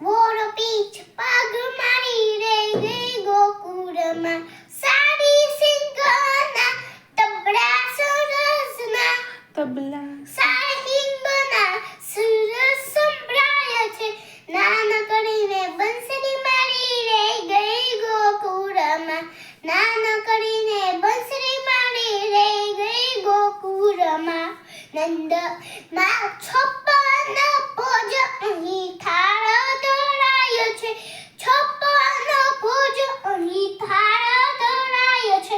મોર પીછ પગ મારી રહી ગઈ ગોકુળમાં સાડી સિંગના તબલા સરસના સાડી સિંગના સુર સંભળાય છે નાનકડીને બંસરી મારી રહી ગઈ ગોકુળમાં નાનકડીને બંસરી મારી રહી ગઈ ગોકુળમાં નંદ માં છપ્પન ભોજ અહીં થાળ ધરાયો છે છપ્પન ભોજ અહીં થાળ ધરાયો છે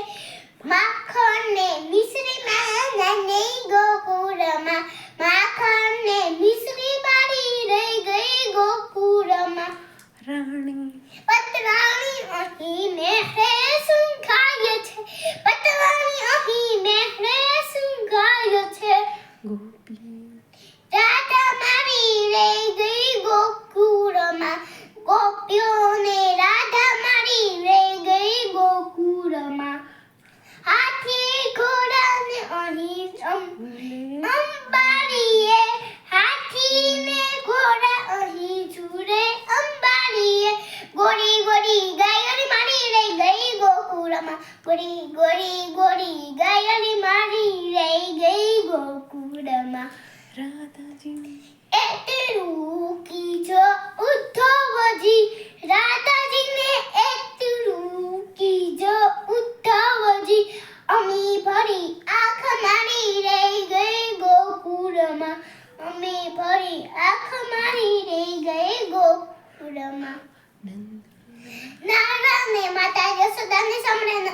માખણ ને મિશ્રી માં નહીં ગોકુળમાં માખણ ને મિશ્રી મારી રહી ગઈ ગોકુળમાં પતરાણી અહીં મેહરે સુંઘાય છે પતરાણી અહીં મેહરે સુંઘાય છે રાધા મારી રહી ગઈ ગોકુળમાં ગોપીઓને રાધા મારી રહી ગઈ ગોકુળમાં હાથી ઘોડાને અહીં અંબાડીએ હાથી ને ઘોડા અહીં ઝૂરે અંબાડીએ ગોરી ગોરી ગાયરી મારી રહી ગઈ ગોકુળમાં ગોરી ગોરી ગોરી ગાયરી મારી રહી ગઈ ગોકુળમાં એટલું કીજો ઉદ્ધવજી રાધાજીને એટલું કીજો ઉદ્ધવજી અમી ભરી આંખ મારી રહી ગઈ ગોકુળમાં અમી ભરી આંખ મારી રહી ગઈ ગોકુળમાં નારાયણે માતા યશોદાને સાંભળે નંદ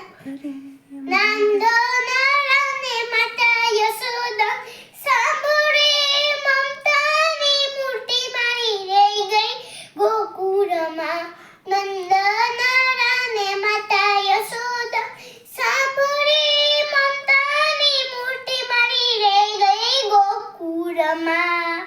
નારાયણે માતા યશોદા સાંભળે મમતાની મૂર્તિ મારી રહી ગઈ ગોકુળમાં નંદ નારાયણે માતા યશોદા સાંભળે મમતાની મૂર્તિ મારી રહી ગઈ ગોકુળમાં